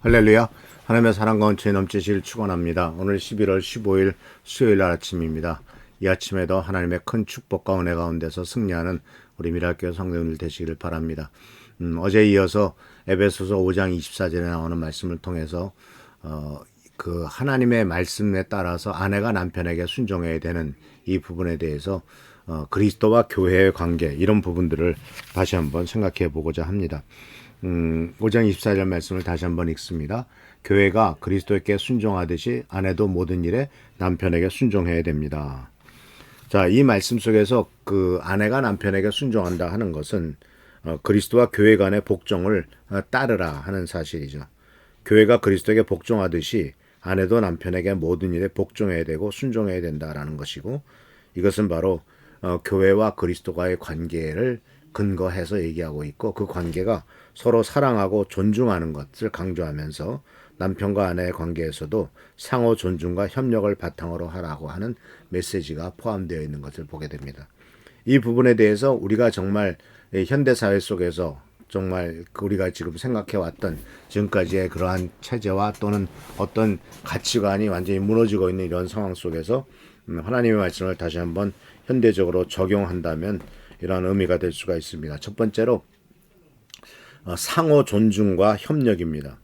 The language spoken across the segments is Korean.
할렐루야. 하나님의 사랑과 은총이 넘치시길 축원합니다. 오늘 11월 15일 수요일 날 아침입니다. 이 아침에도 하나님의 큰 축복과 은혜 가운데서 승리하는 우리 미랄교회 성도님들 되시기를 바랍니다. 어제에 이어서 에베소서 5장 24절에 나오는 말씀을 통해서 그 하나님의 말씀에 따라서 아내가 남편에게 순종해야 되는 이 부분에 대해서 그리스도와 교회의 관계, 이런 부분들을 다시 한번 생각해 보고자 합니다. 5장 24절 말씀을 다시 한번 읽습니다. 교회가 그리스도께 순종하듯이 아내도 모든 일에 남편에게 순종해야 됩니다. 자, 이 말씀 속에서 그 아내가 남편에게 순종한다 하는 것은 그리스도와 교회 간의 복종을 따르라 하는 사실이죠. 교회가 그리스도에게 복종하듯이 아내도 남편에게 모든 일에 복종해야 되고 순종해야 된다라는 것이고, 이것은 바로 교회와 그리스도와의 관계를 근거해서 얘기하고 있고, 그 관계가 서로 사랑하고 존중하는 것을 강조하면서 남편과 아내의 관계에서도 상호 존중과 협력을 바탕으로 하라고 하는 메시지가 포함되어 있는 것을 보게 됩니다. 이 부분에 대해서 우리가 정말 현대 사회 속에서 정말 우리가 지금 생각해왔던 지금까지의 그러한 체제와 또는 어떤 가치관이 완전히 무너지고 있는 이런 상황 속에서 하나님의 말씀을 다시 한번 현대적으로 적용한다면 이러한 의미가 될 수가 있습니다. 첫 번째로 상호 존중과 협력입니다.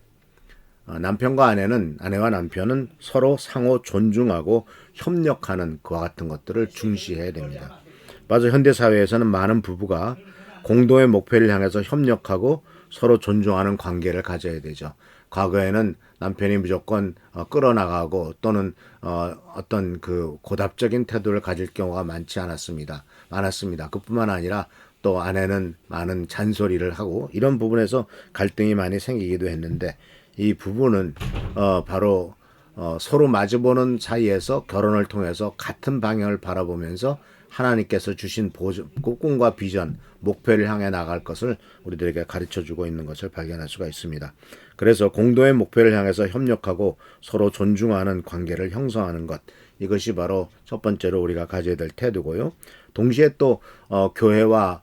남편과 아내와 남편은 서로 상호 존중하고 협력하는 그와 같은 것들을 중시해야 됩니다. 맞아, 현대 사회에서는 많은 부부가 공동의 목표를 향해서 협력하고 서로 존중하는 관계를 가져야 되죠. 과거에는 남편이 무조건 끌어나가고 또는 어떤 그 고답적인 태도를 가질 경우가 많았습니다. 그뿐만 아니라 또 아내는 많은 잔소리를 하고 이런 부분에서 갈등이 많이 생기기도 했는데, 이 부분은 바로 서로 마주보는 사이에서 결혼을 통해서 같은 방향을 바라보면서 하나님께서 주신 꿈과 비전, 목표를 향해 나갈 것을 우리들에게 가르쳐주고 있는 것을 발견할 수가 있습니다. 그래서 공동의 목표를 향해서 협력하고 서로 존중하는 관계를 형성하는 것, 이것이 바로 첫 번째로 우리가 가져야 될 태도고요. 동시에 또 교회와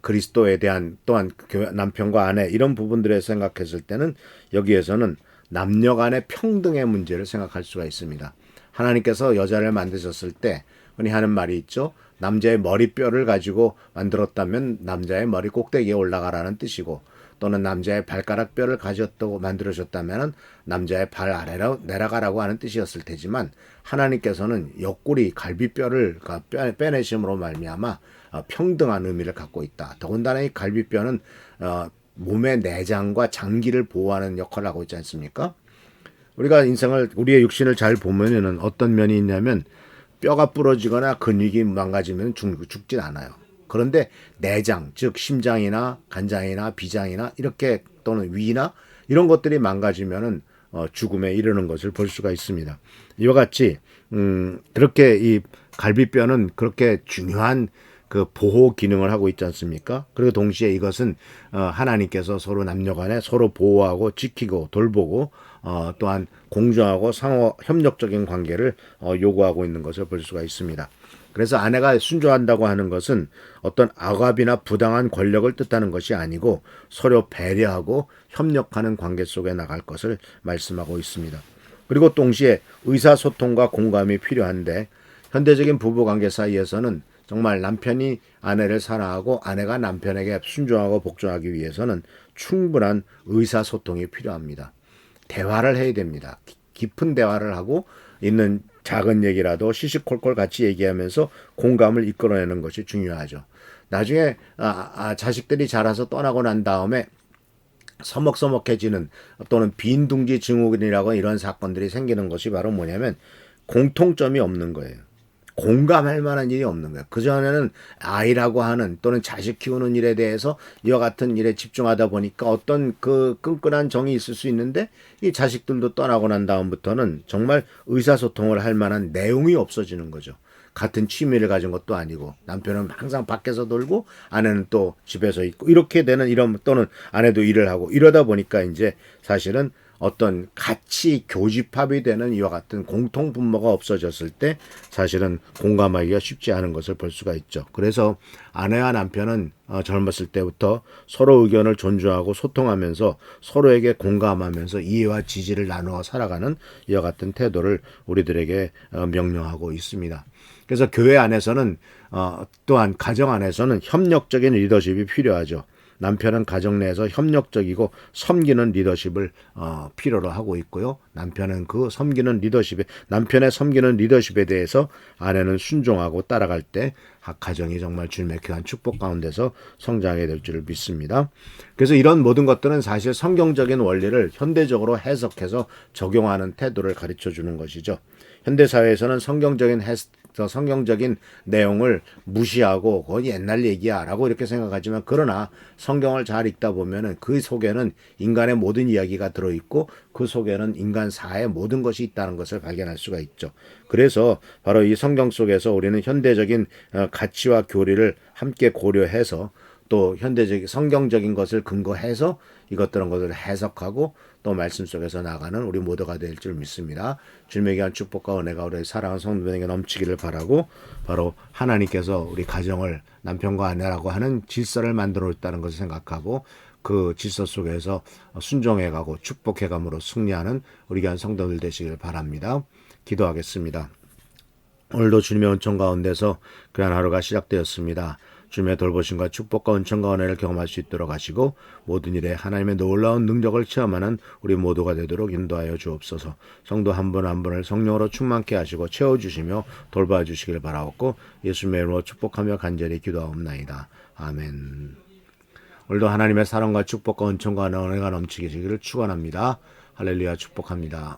그리스도에 대한, 또한 남편과 아내 이런 부분들에 생각했을 때는 여기에서는 남녀 간의 평등의 문제를 생각할 수가 있습니다. 하나님께서 여자를 만드셨을 때 흔히 하는 말이 있죠. 남자의 머리뼈를 가지고 만들었다면 남자의 머리 꼭대기에 올라가라는 뜻이고, 또는 남자의 발가락 뼈를 가졌다고 만들어졌다면 남자의 발 아래로 내려가라고 하는 뜻이었을 테지만, 하나님께서는 옆구리 갈비뼈를 빼내심으로 말미암아 평등한 의미를 갖고 있다. 더군다나 이 갈비뼈는 몸의 내장과 장기를 보호하는 역할을 하고 있지 않습니까? 우리가 우리의 육신을 잘 보면은 어떤 면이 있냐면, 뼈가 부러지거나 근육이 망가지면 죽진 않아요. 그런데 내장, 즉 심장이나 간장이나 비장이나 이렇게, 또는 위나 이런 것들이 망가지면은 죽음에 이르는 것을 볼 수가 있습니다. 이와 같이 그렇게 이 갈비뼈는 그렇게 중요한 그 보호 기능을 하고 있지 않습니까? 그리고 동시에 이것은 하나님께서 서로 남녀간에 서로 보호하고 지키고 돌보고 또한 공정하고 상호 협력적인 관계를 요구하고 있는 것을 볼 수가 있습니다. 그래서 아내가 순종한다고 하는 것은 어떤 억압이나 부당한 권력을 뜻하는 것이 아니고 서로 배려하고 협력하는 관계 속에 나갈 것을 말씀하고 있습니다. 그리고 동시에 의사소통과 공감이 필요한데, 현대적인 부부관계 사이에서는 정말 남편이 아내를 사랑하고 아내가 남편에게 순종하고 복종하기 위해서는 충분한 의사소통이 필요합니다. 대화를 해야 됩니다. 깊은 대화를 하고 있는 작은 얘기라도 시시콜콜 같이 얘기하면서 공감을 이끌어내는 것이 중요하죠. 나중에 자식들이 자라서 떠나고 난 다음에 서먹서먹해지는 또는 빈둥지 증후군이라고 이런 사건들이 생기는 것이 바로 뭐냐면 공통점이 없는 거예요. 공감할 만한 일이 없는 거예요. 그전에는 아이라고 하는 또는 자식 키우는 일에 대해서 이와 같은 일에 집중하다 보니까 어떤 그 끈끈한 정이 있을 수 있는데, 이 자식들도 떠나고 난 다음부터는 정말 의사소통을 할 만한 내용이 없어지는 거죠. 같은 취미를 가진 것도 아니고, 남편은 항상 밖에서 놀고 아내는 또 집에서 있고, 이렇게 되는, 또는 아내도 일을 하고 이러다 보니까 이제 사실은 어떤 같이 교집합이 되는 이와 같은 공통 분모가 없어졌을 때 사실은 공감하기가 쉽지 않은 것을 볼 수가 있죠. 그래서 아내와 남편은 젊었을 때부터 서로 의견을 존중하고 소통하면서 서로에게 공감하면서 이해와 지지를 나누어 살아가는 이와 같은 태도를 우리들에게 명령하고 있습니다. 그래서 교회 안에서는 또한 가정 안에서는 협력적인 리더십이 필요하죠. 남편은 가정 내에서 협력적이고 섬기는 리더십을 필요로 하고 있고요. 남편은 그 남편의 섬기는 리더십에 대해서 아내는 순종하고 따라갈 때 가정이 정말 주님의 축복 가운데서 성장하게 될 줄을 믿습니다. 그래서 이런 모든 것들은 사실 성경적인 원리를 현대적으로 해석해서 적용하는 태도를 가르쳐 주는 것이죠. 현대 사회에서는 성경적인 내용을 무시하고 그건 옛날 얘기야라고 이렇게 생각하지만, 그러나 성경을 잘 읽다 보면은 그 속에는 인간의 모든 이야기가 들어있고 그 속에는 인간사의 모든 것이 있다는 것을 발견할 수가 있죠. 그래서 바로 이 성경 속에서 우리는 현대적인 가치와 교리를 함께 고려해서 또 현대적인 성경적인 것을 근거해서 이것들은 것을 해석하고 또 말씀 속에서 나가는 우리 모두가 될 줄 믿습니다. 주님의 귀한 축복과 은혜가 우리 사랑하는 성도들에게 넘치기를 바라고, 바로 하나님께서 우리 가정을 남편과 아내라고 하는 질서를 만들어 있다는 것을 생각하고 그 질서 속에서 순종해가고 축복해감으로 승리하는 우리 귀한 성도들 되시길 바랍니다. 기도하겠습니다. 오늘도 주님의 은총 가운데서 그런 하루가 시작되었습니다. 주님의 돌보심과 축복과 은총과 은혜를 경험할 수 있도록 하시고 모든 일에 하나님의 놀라운 능력을 체험하는 우리 모두가 되도록 인도하여 주옵소서. 성도 한 분 한 분을 성령으로 충만케 하시고 채워주시며 돌봐주시길 바라옵고 예수님의 이름으로 축복하며 간절히 기도하옵나이다. 아멘. 오늘도 하나님의 사랑과 축복과 은총과 은혜가 넘치기를 축원합니다. 할렐루야. 축복합니다.